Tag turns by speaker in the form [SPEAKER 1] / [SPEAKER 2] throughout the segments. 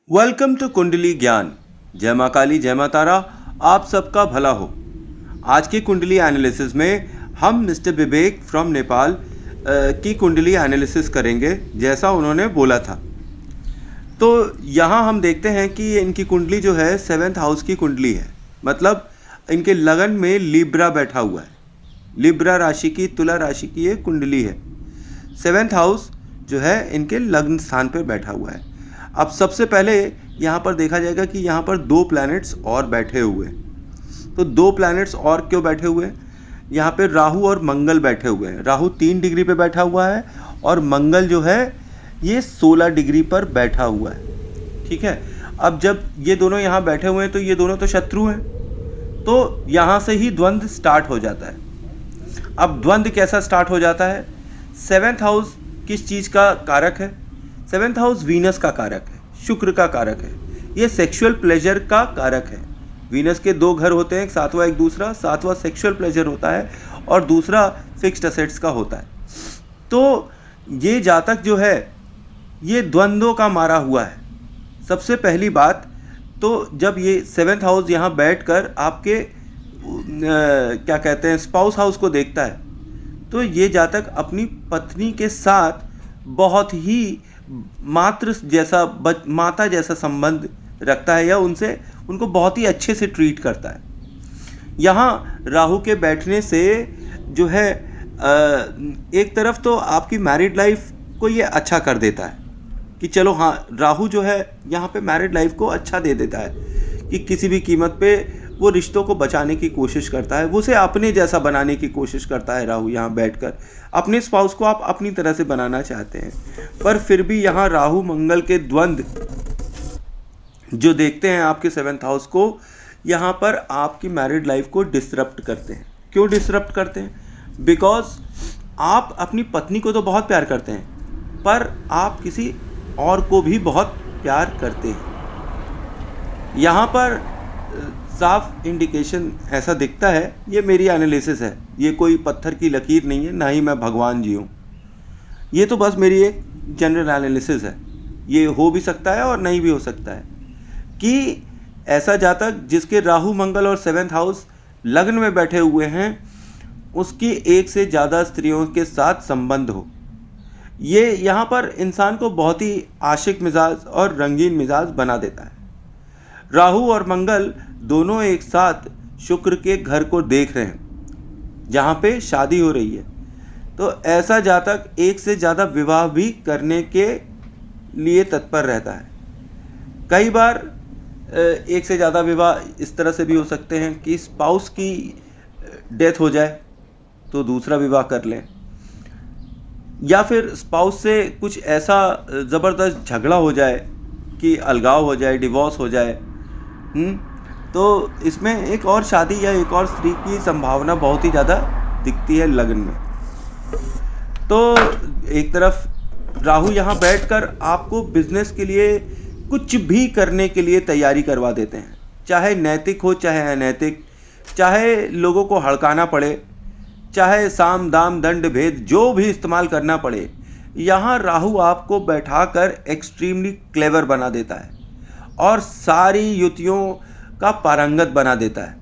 [SPEAKER 1] Welcome to कुंडली ज्ञान। जय माँ काली, जय माँ तारा, आप सबका भला हो। आज की कुंडली एनालिसिस में हम मिस्टर विवेक फ्रॉम नेपाल की कुंडली एनालिसिस करेंगे जैसा उन्होंने बोला था। तो यहाँ हम देखते हैं कि इनकी कुंडली जो है 7th हाउस की कुंडली है, मतलब इनके लगन में लिब्रा बैठा हुआ है। लिब्रा राशि की, तुला राशि की ये कुंडली है। 7th हाउस जो है इनके लग्न स्थान पर बैठा हुआ है। अब सबसे पहले यहाँ पर देखा जाएगा कि यहाँ पर 2 प्लैनेट्स और बैठे हुए हैं। तो 2 प्लैनेट्स और क्यों बैठे हुए हैं? यहाँ पे राहु और मंगल बैठे हुए हैं। राहु 3 डिग्री पे बैठा हुआ है और मंगल जो है ये 16 डिग्री पर बैठा हुआ है। ठीक है, अब जब ये दोनों यहाँ बैठे हुए हैं तो ये दोनों तो शत्रु हैं, तो यहाँ से ही द्वंद्व स्टार्ट हो जाता है। अब द्वंद्व कैसा स्टार्ट हो जाता है? 7th हाउस किस चीज़ का कारक है? 7th हाउस वीनस का कारक है, शुक्र का कारक है। ये सेक्सुअल प्लेजर का कारक है। वीनस के 2 घर होते हैं, एक सातवां एक दूसरा। सातवां सेक्सुअल प्लेजर होता है और दूसरा फिक्स्ड असेट्स का होता है। तो ये जातक जो है ये द्वंद्वों का मारा हुआ है। सबसे पहली बात तो जब ये 7th हाउस यहाँ बैठकर आपके क्या कहते हैं स्पाउस हाउस को देखता है, तो ये जातक अपनी पत्नी के साथ बहुत ही माता जैसा संबंध रखता है या उनको बहुत ही अच्छे से ट्रीट करता है। यहाँ राहु के बैठने से जो है एक तरफ तो आपकी मैरिड लाइफ को ये अच्छा कर देता है कि चलो हाँ, राहु जो है यहाँ पे मैरिड लाइफ को अच्छा दे देता है कि किसी भी कीमत पे वो रिश्तों को बचाने की कोशिश करता है, वो उसे अपने जैसा बनाने की कोशिश करता है। राहु यहाँ बैठकर अपने स्पाउस को आप अपनी तरह से बनाना चाहते हैं, पर फिर भी यहाँ राहु मंगल के द्वंद्व जो देखते हैं आपके 7th हाउस को, यहाँ पर आपकी मैरिड लाइफ को डिसरप्ट करते हैं। क्यों डिसरप्ट करते हैं? बिकॉज आप अपनी पत्नी को तो बहुत प्यार करते हैं, पर आप किसी और को भी बहुत प्यार करते हैं। यहाँ पर साफ इंडिकेशन ऐसा दिखता है, ये मेरी एनालिसिस है, ये कोई पत्थर की लकीर नहीं है, ना ही मैं भगवान जी हूँ। ये तो बस मेरी एक जनरल एनालिसिस है। ये हो भी सकता है और नहीं भी हो सकता है कि ऐसा जातक जिसके राहु मंगल और 7th हाउस लग्न में बैठे हुए हैं, उसकी एक से ज़्यादा स्त्रियों के साथ संबंध हो। ये यहाँ पर इंसान को बहुत ही आशिक मिजाज और रंगीन मिजाज बना देता है। राहु और मंगल दोनों एक साथ शुक्र के घर को देख रहे हैं जहाँ पे शादी हो रही है, तो ऐसा जातक एक से ज़्यादा विवाह भी करने के लिए तत्पर रहता है। कई बार एक से ज़्यादा विवाह इस तरह से भी हो सकते हैं कि स्पाउस की डेथ हो जाए तो दूसरा विवाह कर लें, या फिर स्पाउस से कुछ ऐसा ज़बरदस्त झगड़ा हो जाए कि अलगाव हो जाए, डिवोर्स हो जाए। तो इसमें एक और शादी या एक और स्त्री की संभावना बहुत ही ज़्यादा दिखती है लगन में। तो एक तरफ राहु यहाँ बैठकर आपको बिजनेस के लिए कुछ भी करने के लिए तैयारी करवा देते हैं, चाहे नैतिक हो चाहे अनैतिक, चाहे लोगों को हड़काना पड़े, चाहे साम दाम दंड भेद जो भी इस्तेमाल करना पड़े, यहाँ राहु आपको बैठाकर एक्सट्रीमली क्लेवर बना देता है और सारी युतियों का पारंगत बना देता है।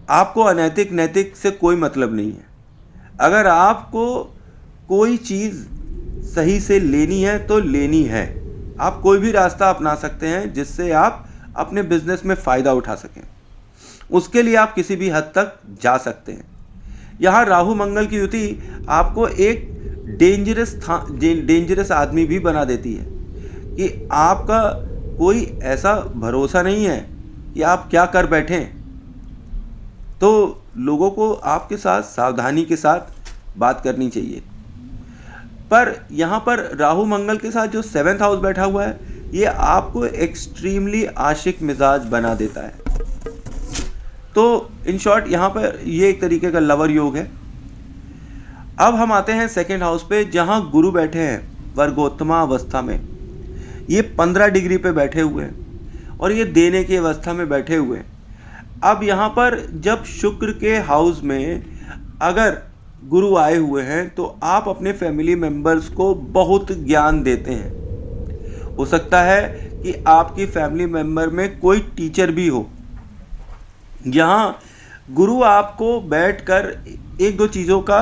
[SPEAKER 1] आपको अनैतिक नैतिक से कोई मतलब नहीं है। अगर आपको कोई चीज़ सही से लेनी है तो लेनी है। आप कोई भी रास्ता अपना सकते हैं जिससे आप अपने बिजनेस में फ़ायदा उठा सकें। उसके लिए आप किसी भी हद तक जा सकते हैं। यहाँ राहु मंगल की युति आपको एक डेंजरस आदमी भी बना देती है कि आपका कोई ऐसा भरोसा नहीं है कि आप क्या कर बैठें। तो लोगों को आपके साथ सावधानी के साथ बात करनी चाहिए। पर यहाँ पर राहु मंगल के साथ जो 7th हाउस बैठा हुआ है, ये आपको एक्सट्रीमली आशिक मिजाज बना देता है। तो इन शॉर्ट यहाँ पर ये एक तरीके का लवर योग है। अब हम आते हैं 2nd हाउस पे, जहाँ गुरु बैठे हैं वर्गोत्तमा अवस्था में। ये 15 डिग्री पे बैठे हुए हैं और ये देने की अवस्था में बैठे हुए हैं। अब यहाँ पर जब शुक्र के हाउस में अगर गुरु आए हुए हैं तो आप अपने फैमिली मेम्बर्स को बहुत ज्ञान देते हैं, हो सकता है कि आपकी फैमिली मेंबर में कोई टीचर भी हो। यहाँ गुरु आपको बैठकर एक दो चीज़ों का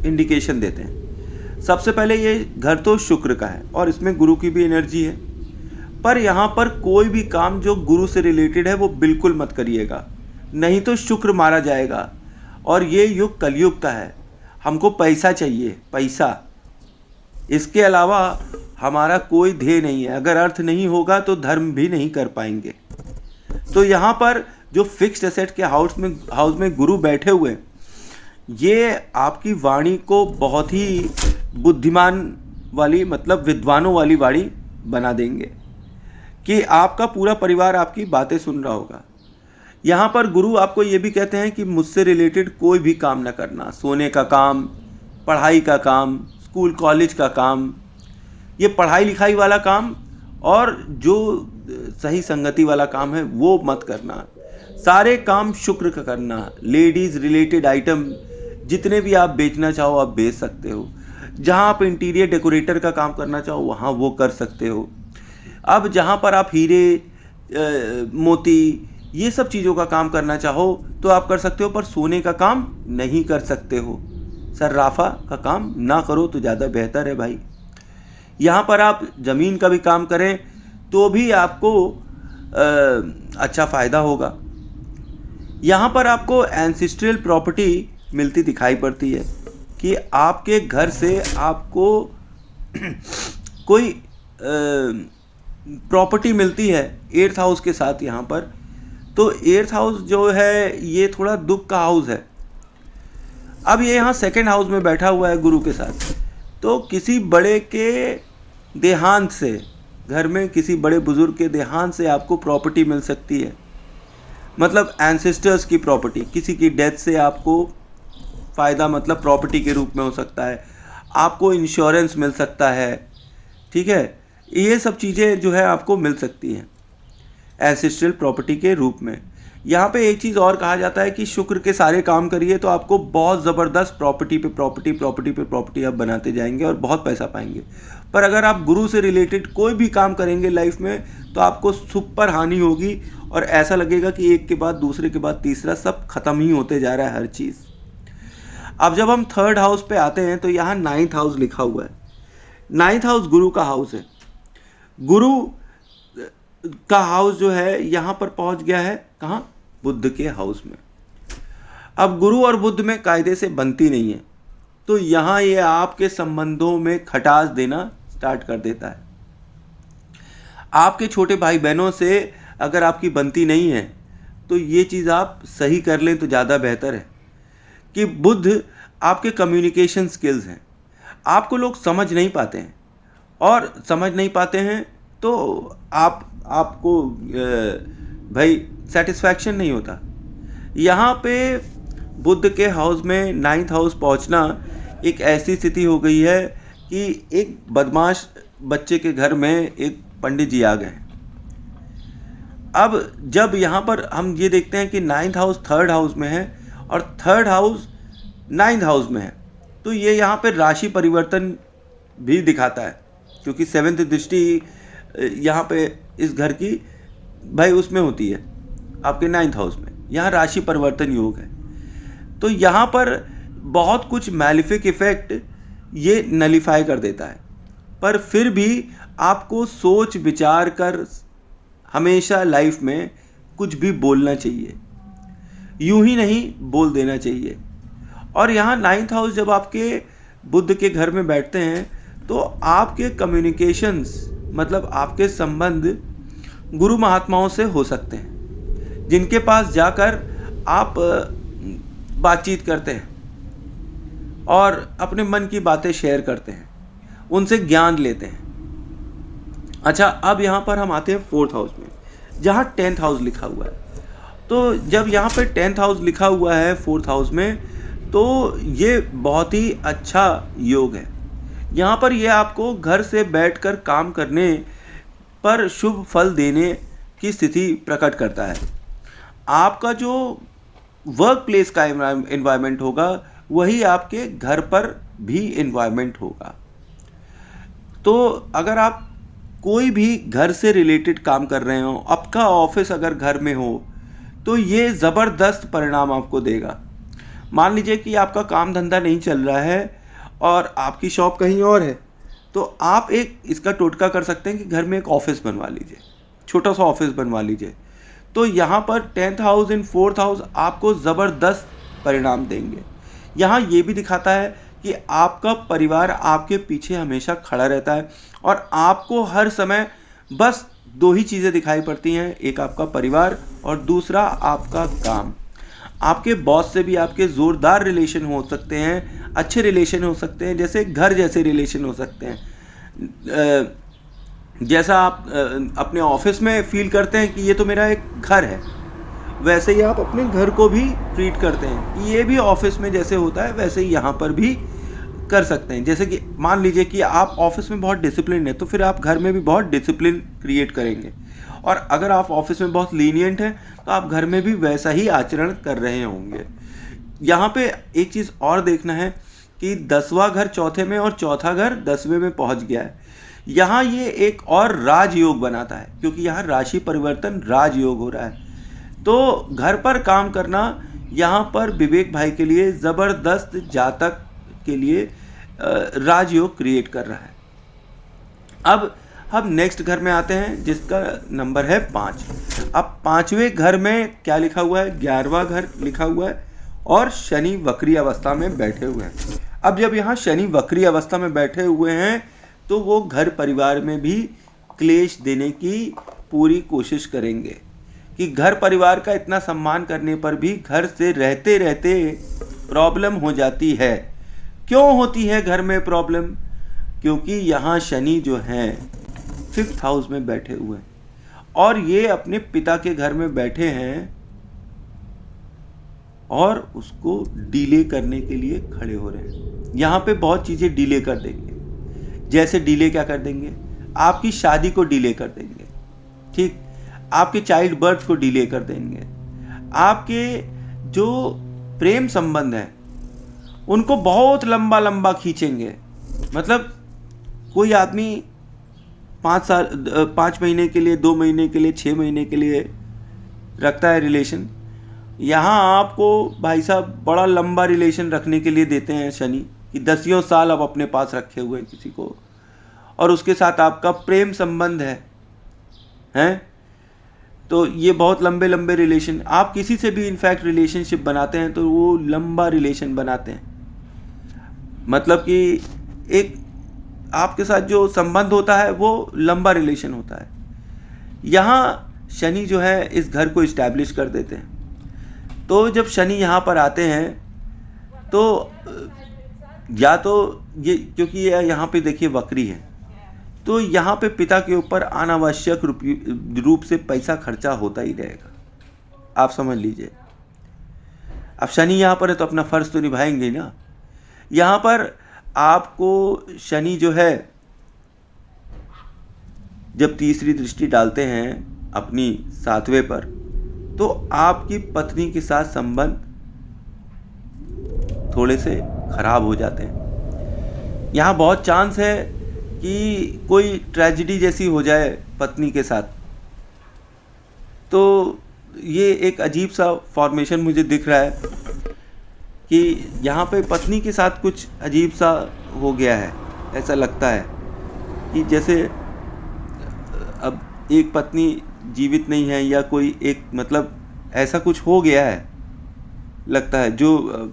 [SPEAKER 1] इंडिकेशन देते हैं। सबसे पहले ये घर तो शुक्र का है और इसमें गुरु की भी एनर्जी है, पर यहाँ पर कोई भी काम जो गुरु से रिलेटेड है वो बिल्कुल मत करिएगा, नहीं तो शुक्र मारा जाएगा। और ये युग कलयुग का है, हमको पैसा चाहिए, पैसा। इसके अलावा हमारा कोई ध्येय नहीं है। अगर अर्थ नहीं होगा तो धर्म भी नहीं कर पाएंगे। तो यहाँ पर जो फिक्स्ड एसेट के हाउस में गुरु बैठे हुए, ये आपकी वाणी को बहुत ही बुद्धिमान वाली, मतलब विद्वानों वाली वाणी बना देंगे कि आपका पूरा परिवार आपकी बातें सुन रहा होगा। यहाँ पर गुरु आपको ये भी कहते हैं कि मुझसे रिलेटेड कोई भी काम ना करना। सोने का काम, पढ़ाई का काम, स्कूल कॉलेज का काम, ये पढ़ाई लिखाई वाला काम और जो सही संगति वाला काम है वो मत करना। सारे काम शुक्र का करना। लेडीज़ रिलेटेड आइटम जितने भी आप बेचना चाहो आप बेच सकते हो। जहाँ आप इंटीरियर डेकोरेटर का काम करना चाहो वहाँ वो कर सकते हो। अब जहाँ पर आप हीरे मोती ये सब चीज़ों का काम करना चाहो तो आप कर सकते हो, पर सोने का काम नहीं कर सकते हो। सर्राफा का काम ना करो तो ज़्यादा बेहतर है भाई। यहाँ पर आप ज़मीन का भी काम करें तो भी आपको अच्छा फ़ायदा होगा। यहाँ पर आपको एंसेस्ट्रियल प्रॉपर्टी मिलती दिखाई पड़ती है कि आपके घर से आपको कोई प्रॉपर्टी मिलती है 8th हाउस के साथ। यहाँ पर तो 8th हाउस जो है ये थोड़ा दुख का हाउस है। अब ये यहाँ 2nd हाउस में बैठा हुआ है गुरु के साथ, तो किसी बड़े के देहांत से, घर में किसी बड़े बुजुर्ग के देहांत से आपको प्रॉपर्टी मिल सकती है। मतलब एंसेस्टर्स की प्रॉपर्टी, किसी की डेथ से आपको फ़ायदा मतलब प्रॉपर्टी के रूप में हो सकता है। आपको इंश्योरेंस मिल सकता है, ठीक है। ये सब चीज़ें जो है आपको मिल सकती हैं एंसेस्ट्रल प्रॉपर्टी के रूप में। यहाँ पे एक चीज़ और कहा जाता है कि शुक्र के सारे काम करिए तो आपको बहुत ज़बरदस्त प्रॉपर्टी पे प्रॉपर्टी आप बनाते जाएंगे और बहुत पैसा पाएंगे। पर अगर आप गुरु से रिलेटेड कोई भी काम करेंगे लाइफ में तो आपको सुपर हानि होगी और ऐसा लगेगा कि एक के बाद दूसरे के बाद तीसरा सब खत्म ही होते जा रहा है हर चीज़। अब जब हम 3rd हाउस पे आते हैं तो यहाँ 9th हाउस लिखा हुआ है। 9th हाउस गुरु का हाउस है। गुरु का हाउस जो है यहाँ पर पहुँच गया है कहाँ? बुध के हाउस में। अब गुरु और बुध में कायदे से बनती नहीं है, तो यहाँ ये आपके संबंधों में खटास देना स्टार्ट कर देता है। आपके छोटे भाई बहनों से अगर आपकी बनती नहीं है तो ये चीज़ आप सही कर लें तो ज़्यादा बेहतर है कि बुध आपके कम्युनिकेशन स्किल्स हैं। आपको लोग समझ नहीं पाते हैं और समझ नहीं पाते हैं तो आपको भाई सेटिस्फैक्शन नहीं होता। यहाँ पे बुध के हाउस में 9th हाउस पहुँचना एक ऐसी स्थिति हो गई है कि एक बदमाश बच्चे के घर में एक पंडित जी आ गए। अब जब यहाँ पर हम ये देखते हैं कि 9th हाउस 3rd हाउस में है और 3rd हाउस 9th हाउस में है, तो ये यहाँ पे राशि परिवर्तन भी दिखाता है, क्योंकि 7th दृष्टि यहाँ पे इस घर की भाई उसमें होती है आपके 9th हाउस में। यहाँ राशि परिवर्तन योग है, तो यहाँ पर बहुत कुछ मैलिफिक इफेक्ट ये नलीफाई कर देता है। पर फिर भी आपको सोच विचार कर हमेशा लाइफ में कुछ भी बोलना चाहिए, यूं ही नहीं बोल देना चाहिए। और यहाँ 9th हाउस जब आपके बुध के घर में बैठते हैं तो आपके कम्युनिकेशंस मतलब आपके संबंध गुरु महात्माओं से हो सकते हैं, जिनके पास जाकर आप बातचीत करते हैं और अपने मन की बातें शेयर करते हैं, उनसे ज्ञान लेते हैं। अच्छा, अब यहाँ पर हम आते हैं 4th हाउस में, जहाँ 10th हाउस लिखा हुआ है। तो जब यहाँ पे 10th हाउस लिखा हुआ है 4th हाउस में, तो ये बहुत ही अच्छा योग है। यहाँ पर ये आपको घर से बैठकर काम करने पर शुभ फल देने की स्थिति प्रकट करता है। आपका जो वर्क प्लेस का एनवायरनमेंट होगा वही आपके घर पर भी एनवायरनमेंट होगा। तो अगर आप कोई भी घर से रिलेटेड काम कर रहे हो, आपका ऑफिस अगर घर में हो, तो ये ज़बरदस्त परिणाम आपको देगा। मान लीजिए कि आपका काम धंधा नहीं चल रहा है और आपकी शॉप कहीं और है, तो आप एक इसका टोटका कर सकते हैं कि घर में एक ऑफिस बनवा लीजिए, छोटा सा ऑफिस बनवा लीजिए। तो यहाँ पर 10th house in 4th house आपको ज़बरदस्त परिणाम देंगे। यहाँ ये भी दिखाता है कि आपका परिवार आपके पीछे हमेशा खड़ा रहता है और आपको हर समय बस दो ही चीज़ें दिखाई पड़ती हैं, एक आपका परिवार और दूसरा आपका काम। आपके बॉस से भी आपके ज़ोरदार रिलेशन हो सकते हैं, अच्छे रिलेशन हो सकते हैं, जैसे घर जैसे रिलेशन हो सकते हैं। जैसा आप अपने ऑफिस में फील करते हैं कि ये तो मेरा एक घर है, वैसे ही आप अपने घर को भी ट्रीट करते हैं कि ये भी ऑफिस में जैसे होता है वैसे ही यहाँ पर भी कर सकते हैं। जैसे कि मान लीजिए कि आप ऑफिस में बहुत डिसिप्लिन है, तो फिर आप घर में भी बहुत डिसिप्लिन क्रिएट करेंगे, और अगर आप ऑफिस में बहुत लीनियंट हैं तो आप घर में भी वैसा ही आचरण कर रहे होंगे। यहाँ पे एक चीज़ और देखना है कि 10वां घर चौथे में और चौथा घर 10वें में पहुँच गया है। यहाँ ये एक और राजयोग बनाता है, क्योंकि यहाँ राशि परिवर्तन राजयोग हो रहा है। तो घर पर काम करना यहाँ पर विवेक भाई के लिए ज़बरदस्त जातक के लिए राजयोग क्रिएट कर रहा है। अब हम नेक्स्ट घर में आते हैं जिसका नंबर है 5। अब 5वें घर में क्या लिखा हुआ है, 11वां घर लिखा हुआ है और शनि वक्री अवस्था में बैठे हुए हैं। अब जब यहाँ शनि वक्री अवस्था में बैठे हुए हैं तो वो घर परिवार में भी क्लेश देने की पूरी कोशिश करेंगे कि घर परिवार का इतना सम्मान करने पर भी घर से रहते रहते प्रॉब्लम हो जाती है। क्यों होती है घर में प्रॉब्लम? क्योंकि यहाँ शनि जो हैं 5th हाउस में बैठे हुए हैं और ये अपने पिता के घर में बैठे हैं और उसको डिले करने के लिए खड़े हो रहे हैं। यहाँ पे बहुत चीज़ें डिले कर देंगे। जैसे डिले क्या कर देंगे, आपकी शादी को डिले कर देंगे, ठीक, आपके चाइल्ड बर्थ को डिले कर देंगे, आपके जो प्रेम संबंध है उनको बहुत लंबा लंबा खींचेंगे। मतलब कोई आदमी 5 महीने के लिए, 2 महीने के लिए, 6 महीने के लिए रखता है रिलेशन, यहाँ आपको भाई साहब बड़ा लंबा रिलेशन रखने के लिए देते हैं शनि कि 10 साल आप अपने पास रखे हुए हैं किसी को, और उसके साथ आपका प्रेम संबंध है। तो ये बहुत लंबे लंबे रिलेशन, आप किसी से भी इनफैक्ट रिलेशनशिप बनाते हैं तो वो लंबा रिलेशन बनाते हैं। मतलब कि एक आपके साथ जो संबंध होता है वो लंबा रिलेशन होता है। यहाँ शनि जो है इस घर को इस्टेब्लिश कर देते हैं। तो जब शनि यहाँ पर आते हैं तो या तो ये, क्योंकि ये यहाँ पे देखिए वक्री है, तो यहाँ पे पिता के ऊपर अनावश्यक रूप से पैसा खर्चा होता ही रहेगा, आप समझ लीजिए। अब शनि यहाँ पर है तो अपना फर्ज तो निभाएंगे ना। यहाँ पर आपको शनि जो है जब तीसरी दृष्टि डालते हैं अपनी 7वें पर, तो आपकी पत्नी के साथ संबंध थोड़े से खराब हो जाते हैं। यहाँ बहुत चांस है कि कोई ट्रेजेडी जैसी हो जाए पत्नी के साथ। तो ये एक अजीब सा फॉर्मेशन मुझे दिख रहा है कि यहाँ पे पत्नी के साथ कुछ अजीब सा हो गया है। ऐसा लगता है कि जैसे अब एक पत्नी जीवित नहीं है या कोई एक, मतलब ऐसा कुछ हो गया है लगता है। जो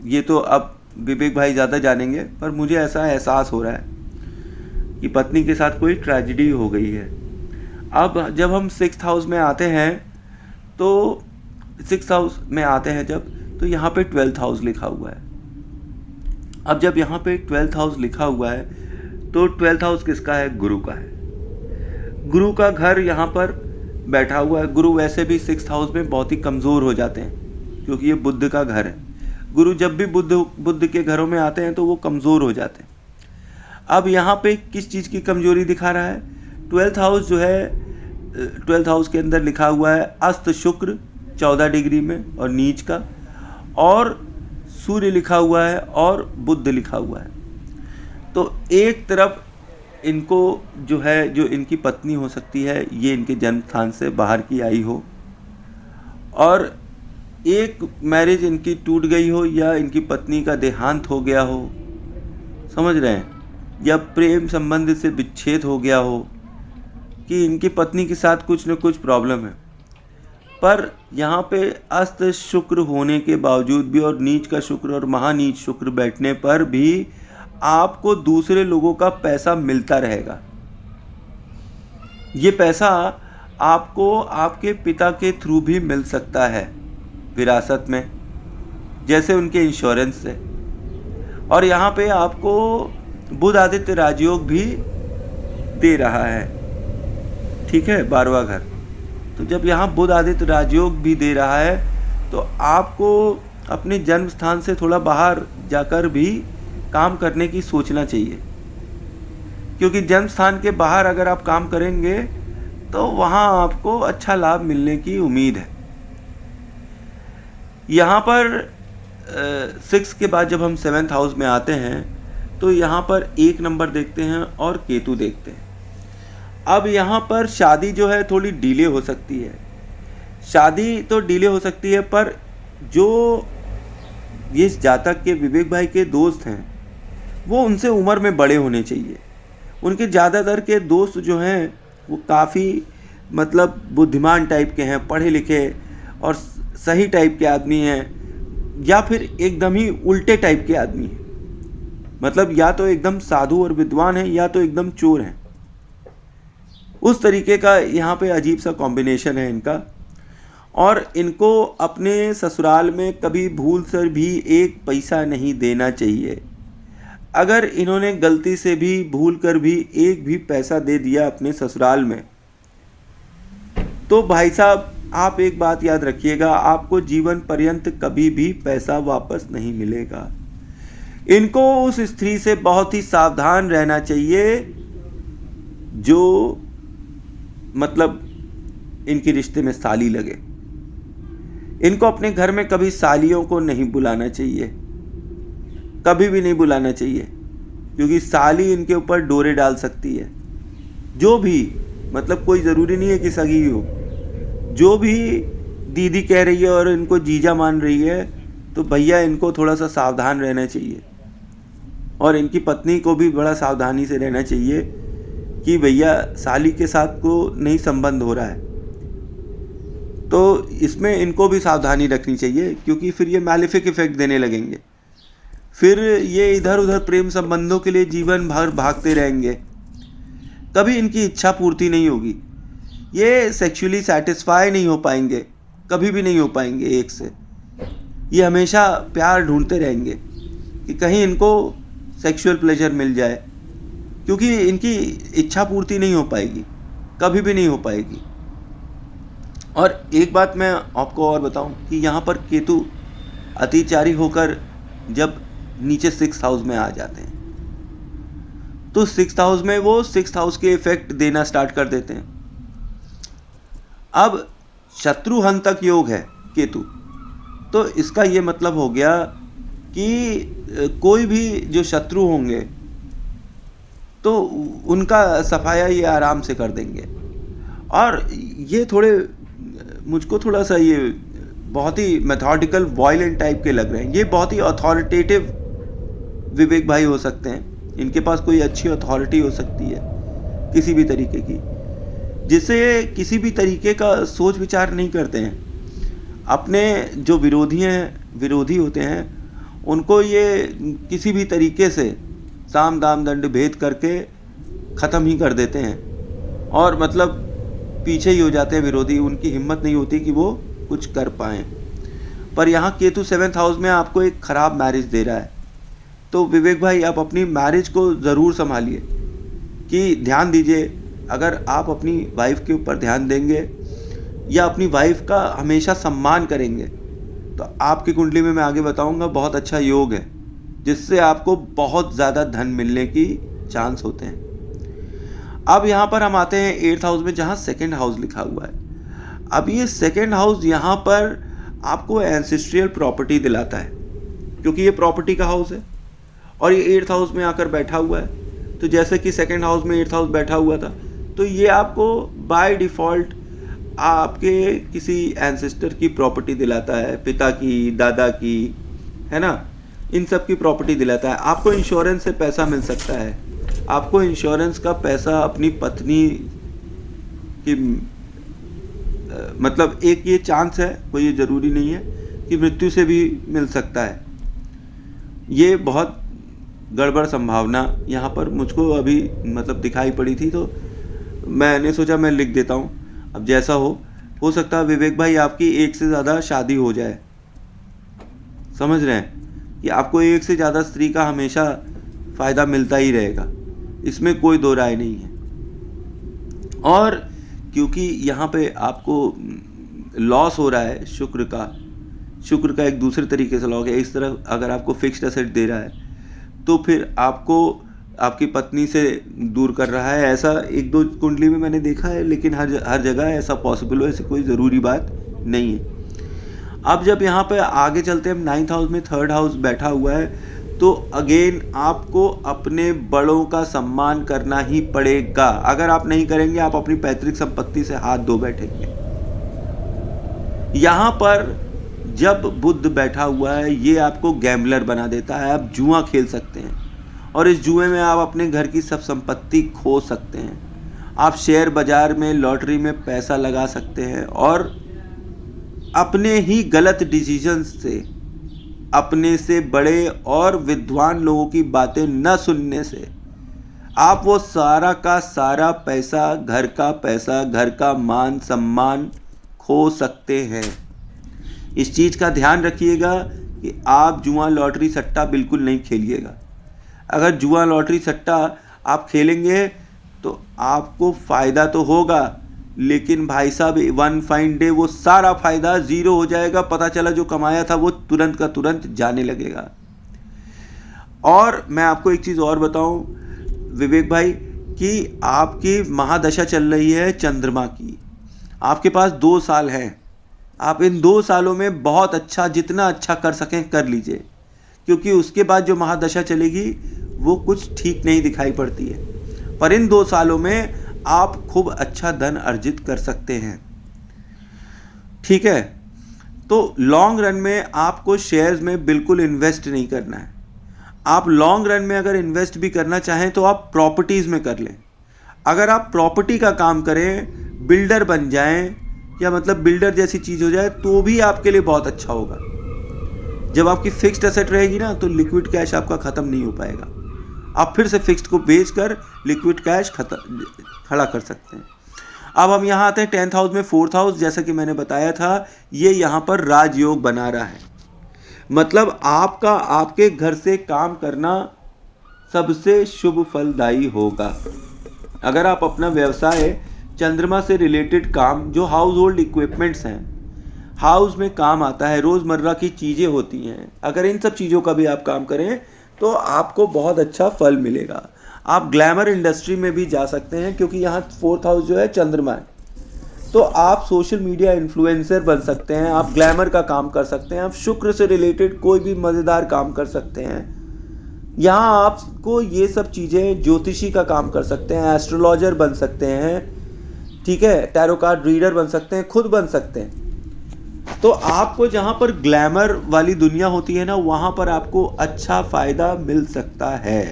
[SPEAKER 1] ये तो अब विवेक भाई ज़्यादा जानेंगे, पर मुझे ऐसा एहसास हो रहा है कि पत्नी के साथ कोई ट्रेजेडी हो गई है। अब जब हम 6th हाउस में आते हैं तो 6th हाउस में आते हैं जब, तो यहाँ पे 12th हाउस लिखा हुआ है। अब जब यहाँ पे 12th हाउस लिखा हुआ है तो 12th हाउस किसका है? गुरु का है। गुरु का घर यहाँ पर बैठा हुआ है। गुरु वैसे भी 6th हाउस में बहुत ही कमज़ोर हो जाते हैं क्योंकि ये बुध का घर है। गुरु जब भी बुध के घरों में आते हैं तो वो कमज़ोर हो जाते हैं। अब यहाँ पे किस चीज़ की कमज़ोरी दिखा रहा है? 12th हाउस जो है, 12th हाउस के अंदर लिखा हुआ है अस्त शुक्र 14 डिग्री में और नीच का, और सूर्य लिखा हुआ है और बुध लिखा हुआ है। तो एक तरफ इनको जो है, जो इनकी पत्नी हो सकती है, ये इनके जन्म स्थान से बाहर की आई हो, और एक मैरिज इनकी टूट गई हो, या इनकी पत्नी का देहांत हो गया हो, समझ रहे हैं, या प्रेम संबंध से विच्छेद हो गया हो, कि इनकी पत्नी के साथ कुछ न कुछ प्रॉब्लम है। पर यहाँ पे अस्त शुक्र होने के बावजूद भी, और नीच का शुक्र और महानीच शुक्र बैठने पर भी, आपको दूसरे लोगों का पैसा मिलता रहेगा। ये पैसा आपको आपके पिता के थ्रू भी मिल सकता है, विरासत में, जैसे उनके इंश्योरेंस से। और यहाँ पे आपको बुध आदित्य राजयोग भी दे रहा है, ठीक है, 12वां घर। तो जब यहाँ बुध आदित्य राजयोग भी दे रहा है, तो आपको अपने जन्म स्थान से थोड़ा बाहर जाकर भी काम करने की सोचना चाहिए, क्योंकि जन्म स्थान के बाहर अगर आप काम करेंगे तो वहाँ आपको अच्छा लाभ मिलने की उम्मीद है। यहाँ पर 6 के बाद जब हम 7th हाउस में आते हैं, तो यहाँ पर 1 नंबर देखते हैं और केतु देखते हैं। अब यहाँ पर शादी जो है थोड़ी डिले हो सकती है, शादी तो डिले हो सकती है, पर जो ये जातक के विवेक भाई के दोस्त हैं, वो उनसे उम्र में बड़े होने चाहिए। उनके ज़्यादातर के दोस्त जो हैं वो काफ़ी मतलब बुद्धिमान टाइप के हैं, पढ़े लिखे और सही टाइप के आदमी हैं, या फिर एकदम ही उल्टे टाइप के आदमी हैं। मतलब या तो एकदम साधु और विद्वान हैं, या तो एकदम चोर हैं। उस तरीके का यहाँ पे अजीब सा कॉम्बिनेशन है इनका। और इनको अपने ससुराल में कभी भूल से भी 1 पैसा नहीं देना चाहिए। अगर इन्होंने गलती से भी भूल कर भी 1 भी पैसा दे दिया अपने ससुराल में, तो भाई साहब आप एक बात याद रखिएगा, आपको जीवन पर्यंत कभी भी पैसा वापस नहीं मिलेगा। इनको उस स्त्री से बहुत ही सावधान रहना चाहिए जो मतलब इनके रिश्ते में साली लगे। इनको अपने घर में कभी सालियों को नहीं बुलाना चाहिए, कभी भी नहीं बुलाना चाहिए, क्योंकि साली इनके ऊपर डोरे डाल सकती है। जो भी मतलब कोई ज़रूरी नहीं है कि सगी हो, जो भी दीदी कह रही है और इनको जीजा मान रही है, तो भैया इनको थोड़ा सा सावधान रहना चाहिए। और इनकी पत्नी को भी बड़ा सावधानी से रहना चाहिए कि भैया साली के साथ को नहीं संबंध हो रहा है, तो इसमें इनको भी सावधानी रखनी चाहिए, क्योंकि फिर ये मैलेफिक इफेक्ट देने लगेंगे। फिर ये इधर उधर प्रेम संबंधों के लिए जीवन भर भागते रहेंगे, कभी इनकी इच्छा पूर्ति नहीं होगी, ये सेक्सुअली सेटिस्फाई नहीं हो पाएंगे, कभी भी नहीं हो पाएंगे एक से। ये हमेशा प्यार ढूंढते रहेंगे कि कहीं इनको सेक्सुअल प्लेजर मिल जाए, क्योंकि इनकी इच्छा पूर्ति नहीं हो पाएगी, कभी भी नहीं हो पाएगी। और एक बात मैं आपको और बताऊं कि यहाँ पर केतु अतिचारी होकर जब नीचे 6th हाउस में आ जाते हैं, तो 6th हाउस में वो 6th हाउस के इफेक्ट देना स्टार्ट कर देते हैं। अब शत्रुहंतक योग है केतु, तो इसका ये मतलब हो गया कि कोई भी जो शत्रु होंगे तो उनका सफाया ये आराम से कर देंगे। और ये थोड़े मुझको थोड़ा सा ये बहुत ही मेथोडिकल वायलेंट टाइप के लग रहे हैं। ये बहुत ही अथॉरिटेटिव विवेक भाई हो सकते हैं, इनके पास कोई अच्छी अथॉरिटी हो सकती है किसी भी तरीके की, जिससे किसी भी तरीके का सोच विचार नहीं करते हैं। अपने जो विरोधी होते हैं उनको ये किसी भी तरीके से साम दाम दंड भेद करके ख़त्म ही कर देते हैं, और मतलब पीछे ही हो जाते हैं विरोधी। उनकी हिम्मत नहीं होती कि वो कुछ कर पाएँ। पर यहाँ केतु 7th हाउस में आपको एक ख़राब मैरिज दे रहा है, तो विवेक भाई आप अपनी मैरिज को ज़रूर संभालिए, कि ध्यान दीजिए। अगर आप अपनी वाइफ के ऊपर ध्यान देंगे या अपनी वाइफ का हमेशा सम्मान करेंगे, तो आपकी कुंडली में मैं आगे बताऊंगा बहुत अच्छा योग है, जिससे आपको बहुत ज़्यादा धन मिलने की चांस होते हैं। अब यहाँ पर हम आते हैं 8th हाउस में, जहाँ 2nd हाउस लिखा हुआ है। अब ये 2nd हाउस यहाँ पर आपको एंसेस्ट्रियल प्रॉपर्टी दिलाता है, क्योंकि ये प्रॉपर्टी का हाउस है और ये 8th हाउस में आकर बैठा हुआ है। तो जैसे कि सेकंड हाउस में 8th हाउस बैठा हुआ था, तो ये आपको बाय डिफ़ॉल्ट आपके किसी एंसेस्टर की प्रॉपर्टी दिलाता है, पिता की, दादा की, है ना, इन सब की प्रॉपर्टी दिलाता है। आपको इंश्योरेंस से पैसा मिल सकता है, आपको इंश्योरेंस का पैसा अपनी पत्नी की मतलब एक ये चांस है, कोई ये ज़रूरी नहीं है कि मृत्यु से भी मिल सकता है। ये बहुत गड़बड़ संभावना यहाँ पर मुझको अभी मतलब दिखाई पड़ी थी, तो मैंने सोचा मैं लिख देता हूँ। अब जैसा हो सकता है विवेक भाई आपकी एक से ज़्यादा शादी हो जाए, समझ रहे हैं कि आपको एक से ज़्यादा स्त्री का हमेशा फ़ायदा मिलता ही रहेगा, इसमें कोई दो राय नहीं है। और क्योंकि यहाँ पे आपको लॉस हो रहा है शुक्र का एक दूसरे तरीके से लॉस है, इस तरह अगर आपको फिक्स्ड एसेट दे रहा है तो फिर आपको आपकी पत्नी से दूर कर रहा है। ऐसा एक दो कुंडली में मैंने देखा है, लेकिन हर जगह ऐसा पॉसिबल हो ऐसी कोई ज़रूरी बात नहीं है। अब जब यहाँ पे आगे चलते हैं, 9th हाउस में 3rd हाउस बैठा हुआ है, तो अगेन आपको अपने बड़ों का सम्मान करना ही पड़ेगा। अगर आप नहीं करेंगे आप अपनी पैतृक संपत्ति से हाथ धो बैठेंगे। यहाँ पर जब बुध बैठा हुआ है, ये आपको गैम्बलर बना देता है। आप जुआ खेल सकते हैं और इस जुए में आप अपने घर की सब संपत्ति खो सकते हैं। आप शेयर बाजार में, लॉटरी में पैसा लगा सकते हैं और अपने ही गलत डिसीजन से, अपने से बड़े और विद्वान लोगों की बातें न सुनने से आप वो सारा का सारा पैसा, घर का पैसा, घर का मान सम्मान खो सकते हैं। इस चीज़ का ध्यान रखिएगा कि आप जुआ लॉटरी सट्टा बिल्कुल नहीं खेलिएगा। अगर जुआ लॉटरी सट्टा आप खेलेंगे तो आपको फ़ायदा तो होगा, लेकिन भाई साहब वन फाइन डे वो सारा फ़ायदा ज़ीरो हो जाएगा। पता चला जो कमाया था वो तुरंत का तुरंत जाने लगेगा। और मैं आपको एक चीज़ और बताऊं विवेक भाई, कि आपकी महादशा चल रही है चंद्रमा की। आपके पास 2 साल हैं, आप इन 2 सालों में बहुत अच्छा, जितना अच्छा कर सकें कर लीजिए, क्योंकि उसके बाद जो महादशा चलेगी वो कुछ ठीक नहीं दिखाई पड़ती है। पर इन 2 सालों में आप खूब अच्छा धन अर्जित कर सकते हैं, ठीक है। तो लॉन्ग रन में आपको शेयर्स में बिल्कुल इन्वेस्ट नहीं करना है। आप लॉन्ग रन में अगर इन्वेस्ट भी करना चाहें तो आप प्रॉपर्टीज़ में कर लें। अगर आप प्रॉपर्टी का काम करें, बिल्डर बन जाएं, या मतलब बिल्डर जैसी चीज़ हो जाए, तो भी आपके लिए बहुत अच्छा होगा। जब आपकी फिक्स्ड एसेट रहेगी ना, तो लिक्विड कैश आपका ख़त्म नहीं हो पाएगा। आप फिर से फिक्स्ड को बेचकर लिक्विड कैश खड़ा कर सकते हैं। अब हम यहाँ आते हैं 10th हाउस में 4th हाउस। जैसा कि मैंने बताया था, ये यहाँ पर राजयोग बना रहा है, मतलब आपका आपके घर से काम करना सबसे शुभ फलदायी होगा। अगर आप अपना व्यवसाय, चंद्रमा से रिलेटेड काम, जो हाउस होल्ड इक्विपमेंट्स हैं, हाउस में काम आता है, रोज़मर्रा की चीज़ें होती हैं, अगर इन सब चीज़ों का भी आप काम करें तो आपको बहुत अच्छा फल मिलेगा। आप ग्लैमर इंडस्ट्री में भी जा सकते हैं, क्योंकि यहाँ 4th हाउस जो है चंद्रमा है, तो आप सोशल मीडिया इन्फ्लुएंसर बन सकते हैं, आप ग्लैमर का काम कर सकते हैं, आप शुक्र से रिलेटेड कोई भी मज़ेदार काम कर सकते हैं। यहाँ आपको ये सब चीज़ें, ज्योतिषी का काम कर सकते हैं, एस्ट्रोलॉजर बन सकते हैं, ठीक है, टैरो कार्ड रीडर बन सकते हैं, खुद बन सकते हैं। तो आपको जहाँ पर ग्लैमर वाली दुनिया होती है ना, वहाँ पर आपको अच्छा फ़ायदा मिल सकता है,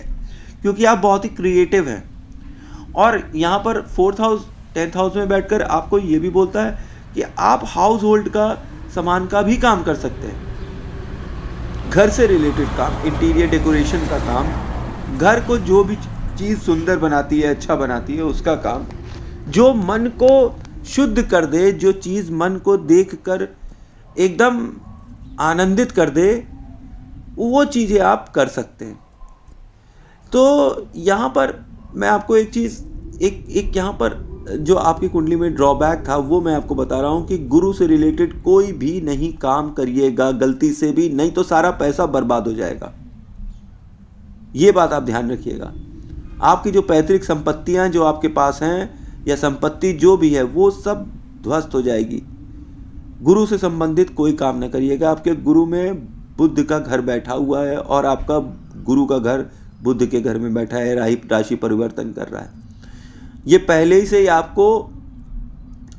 [SPEAKER 1] क्योंकि आप बहुत ही क्रिएटिव हैं। और यहाँ पर 4th हाउस 10th हाउस में बैठकर आपको ये भी बोलता है कि आप हाउस होल्ड का सामान का भी काम कर सकते हैं, घर से रिलेटेड काम, इंटीरियर डेकोरेशन का काम, घर को जो भी चीज़ सुंदर बनाती है, अच्छा बनाती है, उसका काम, जो मन को शुद्ध कर दे, जो चीज़ मन को देखकर एकदम आनंदित कर दे, वो चीज़ें आप कर सकते हैं। तो यहाँ पर मैं आपको एक चीज़, एक यहाँ पर जो आपकी कुंडली में ड्रॉबैक था वो मैं आपको बता रहा हूँ कि गुरु से रिलेटेड कोई भी नहीं काम करिएगा गलती से भी, नहीं तो सारा पैसा बर्बाद हो जाएगा। ये बात आप ध्यान रखिएगा। आपकी जो पैतृक संपत्तियाँ जो आपके पास हैं, या संपत्ति जो भी है, वो सब ध्वस्त हो जाएगी। गुरु से संबंधित कोई काम न करिएगा। आपके गुरु में बुध का घर बैठा हुआ है और आपका गुरु का घर बुध के घर में बैठा है, राशि परिवर्तन कर रहा है। ये पहले ही से ही आपको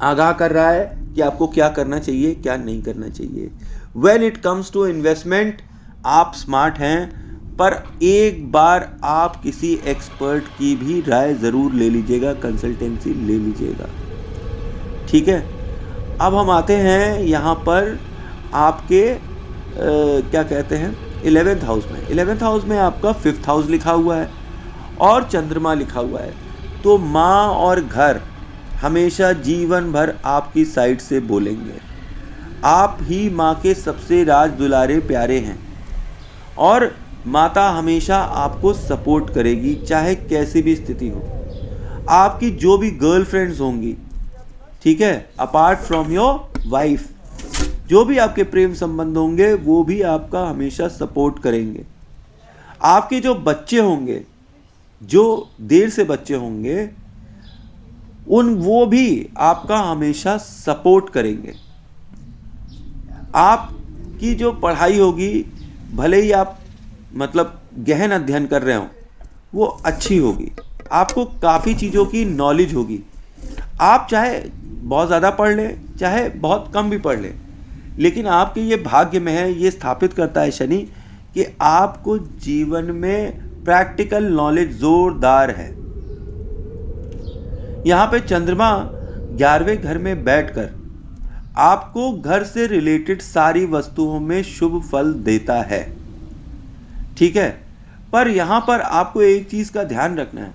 [SPEAKER 1] आगाह कर रहा है कि आपको क्या करना चाहिए, क्या नहीं करना चाहिए। When it comes to investment आप स्मार्ट हैं, पर एक बार आप किसी एक्सपर्ट की भी राय ज़रूर ले लीजिएगा, कंसल्टेंसी ले लीजिएगा, ठीक है। अब हम आते हैं यहाँ पर आपके क्या कहते हैं 11th हाउस में। 11th हाउस में आपका 5th हाउस लिखा हुआ है और चंद्रमा लिखा हुआ है। तो माँ और घर हमेशा जीवन भर आपकी साइड से बोलेंगे। आप ही माँ के सबसे राज दुलारे प्यारे हैं और माता हमेशा आपको सपोर्ट करेगी, चाहे कैसी भी स्थिति हो। आपकी जो भी गर्लफ्रेंड्स होंगी, ठीक है, अपार्ट फ्रॉम योर वाइफ, जो भी आपके प्रेम संबंध होंगे वो भी आपका हमेशा सपोर्ट करेंगे। आपके जो बच्चे होंगे, जो देर से बच्चे होंगे, वो भी आपका हमेशा सपोर्ट करेंगे। आपकी जो पढ़ाई होगी, भले ही आप मतलब गहन अध्ययन कर रहे हो, वो अच्छी होगी। आपको काफ़ी चीज़ों की नॉलेज होगी। आप चाहे बहुत ज़्यादा पढ़ लें, चाहे बहुत कम भी पढ़ लें, लेकिन आपके ये भाग्य में है, ये स्थापित करता है शनि कि आपको जीवन में प्रैक्टिकल नॉलेज जोरदार है। यहाँ पे चंद्रमा 11वें घर में बैठकर आपको घर से रिलेटेड सारी वस्तुओं में शुभ फल देता है, ठीक है। पर यहाँ पर आपको एक चीज़ का ध्यान रखना है,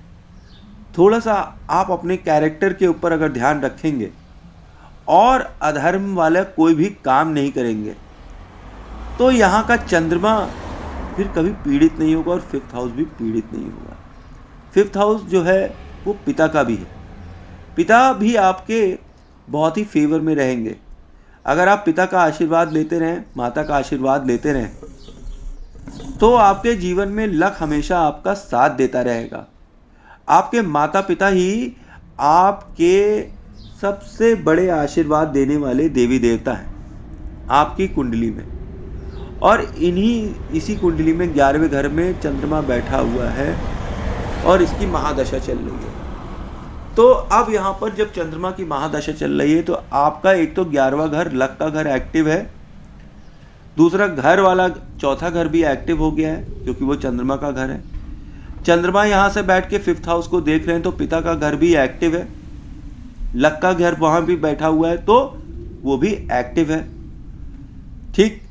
[SPEAKER 1] थोड़ा सा आप अपने कैरेक्टर के ऊपर अगर ध्यान रखेंगे और अधर्म वाला कोई भी काम नहीं करेंगे, तो यहाँ का चंद्रमा फिर कभी पीड़ित नहीं होगा और 5th हाउस भी पीड़ित नहीं होगा। 5th हाउस जो है वो पिता का भी है। पिता भी आपके बहुत ही फेवर में रहेंगे। अगर आप पिता का आशीर्वाद लेते रहें, माता का आशीर्वाद लेते रहें, तो आपके जीवन में लक हमेशा आपका साथ देता रहेगा। आपके माता पिता ही आपके सबसे बड़े आशीर्वाद देने वाले देवी देवता हैं आपकी कुंडली में। और इसी कुंडली में 11वें घर में चंद्रमा बैठा हुआ है और इसकी महादशा चल रही है। तो अब यहाँ पर जब चंद्रमा की महादशा चल रही है, तो आपका एक तो 11वां घर, लक का घर एक्टिव है, दूसरा घर वाला 4था घर भी एक्टिव हो गया है क्योंकि वो चंद्रमा का घर है। चंद्रमा यहाँ से बैठ के 5th हाउस को देख रहे हैं, तो पिता का घर भी एक्टिव है, लक का घर वहाँ भी बैठा हुआ है, तो वो भी एक्टिव है, ठीक।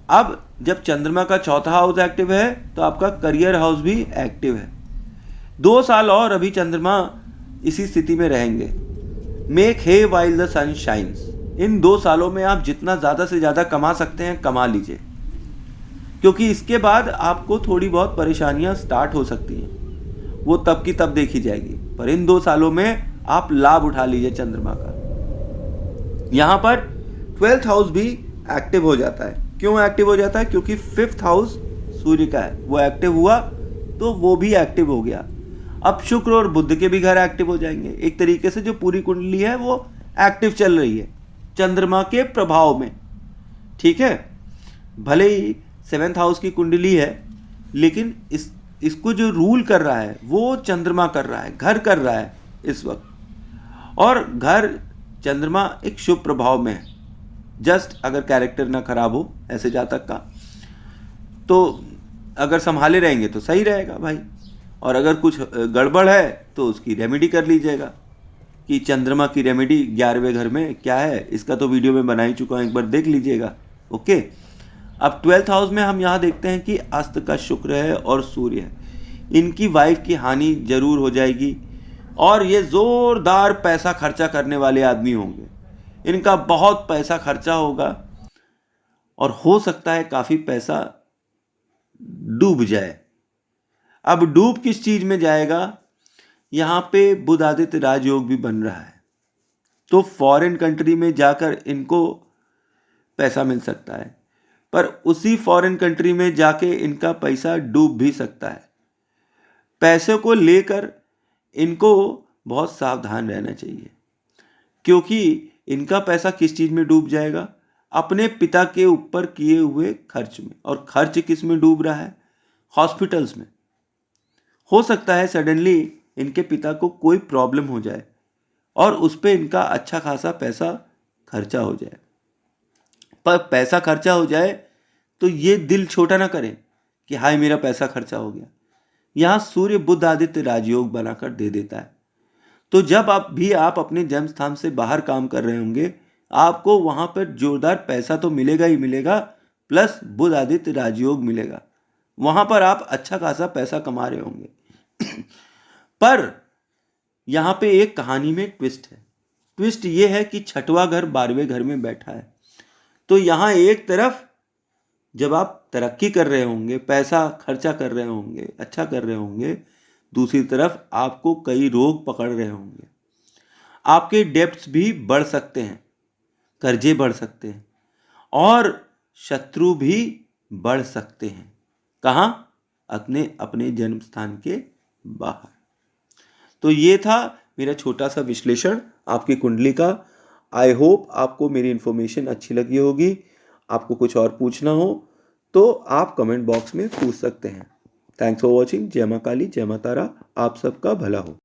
[SPEAKER 1] अब जब चंद्रमा का 4था हाउस एक्टिव है, तो आपका करियर हाउस भी एक्टिव है। 2 साल और अभी चंद्रमा इसी स्थिति में रहेंगे। Make hay while the sun shines. इन 2 सालों में आप जितना ज़्यादा से ज़्यादा कमा सकते हैं कमा लीजिए, क्योंकि इसके बाद आपको थोड़ी बहुत परेशानियां स्टार्ट हो सकती हैं, वो तब की तब देखी जाएगी। पर इन 2 सालों में आप लाभ उठा लीजिए चंद्रमा का। यहाँ पर 12th हाउस भी एक्टिव हो जाता है। क्यों एक्टिव हो जाता है? क्योंकि 5th हाउस सूर्य का है, वो एक्टिव हुआ तो वो भी एक्टिव हो गया। अब शुक्र और बुध के भी घर एक्टिव हो जाएंगे। एक तरीके से जो पूरी कुंडली है वो एक्टिव चल रही है चंद्रमा के प्रभाव में, ठीक है। भले ही 7th हाउस की कुंडली है, लेकिन इसको जो रूल कर रहा है वो चंद्रमा कर रहा है, घर कर रहा है इस वक्त। और घर चंद्रमा एक शुभ प्रभाव में है। जस्ट अगर कैरेक्टर ना खराब हो ऐसे जातक का, तो अगर संभाले रहेंगे तो सही रहेगा भाई। और अगर कुछ गड़बड़ है तो उसकी रेमेडी कर लीजिएगा कि चंद्रमा की रेमेडी 11वें घर में क्या है, इसका तो वीडियो में बना ही चुका हूँ, एक बार देख लीजिएगा, ओके। अब 12th हाउस में हम यहाँ देखते हैं कि अस्त का शुक्र है और सूर्य है। इनकी वाइफ की हानि जरूर हो जाएगी और ये ज़ोरदार पैसा खर्चा करने वाले आदमी होंगे। इनका बहुत पैसा खर्चा होगा और हो सकता है काफ़ी पैसा डूब जाए। अब डूब किस चीज़ में जाएगा? यहाँ पे बुध आदित्य राजयोग भी बन रहा है, तो फॉरेन कंट्री में जाकर इनको पैसा मिल सकता है, पर उसी फॉरेन कंट्री में जाके इनका पैसा डूब भी सकता है। पैसे को लेकर इनको बहुत सावधान रहना चाहिए, क्योंकि इनका पैसा किस चीज़ में डूब जाएगा? अपने पिता के ऊपर किए हुए खर्च में। और खर्च किस में डूब रहा है? हॉस्पिटल्स में। हो सकता है सडनली इनके पिता को कोई प्रॉब्लम हो जाए और उस पर इनका अच्छा खासा पैसा खर्चा हो जाए। पर पैसा खर्चा हो जाए तो ये दिल छोटा ना करें कि हाय मेरा पैसा खर्चा हो गया। यहाँ सूर्य बुध आदित्य राजयोग बनाकर दे देता है। तो जब आप अपने जन्म स्थान से बाहर काम कर रहे होंगे, आपको वहां पर जोरदार पैसा तो मिलेगा ही मिलेगा, प्लस बुध आदित्य राजयोग मिलेगा। वहां पर आप अच्छा खासा पैसा कमा रहे होंगे। पर यहाँ पे एक कहानी में ट्विस्ट है। ट्विस्ट ये है कि छठवां घर 12वें घर में बैठा है। तो यहाँ एक तरफ जब आप तरक्की कर रहे होंगे, पैसा खर्चा कर रहे होंगे, अच्छा कर रहे होंगे, दूसरी तरफ आपको कई रोग पकड़ रहे होंगे। आपके डेब्ट्स भी बढ़ सकते हैं, कर्जे बढ़ सकते हैं और शत्रु भी बढ़ सकते हैं। कहाँ? अपने जन्म स्थान के बाहर। तो ये था मेरा छोटा सा विश्लेषण आपकी कुंडली का। आई होप आपको मेरी इन्फॉर्मेशन अच्छी लगी होगी। आपको कुछ और पूछना हो तो आप कमेंट बॉक्स में पूछ सकते हैं। Thanks for watching. जय मां काली, जय मां तारा। आप सबका भला हो।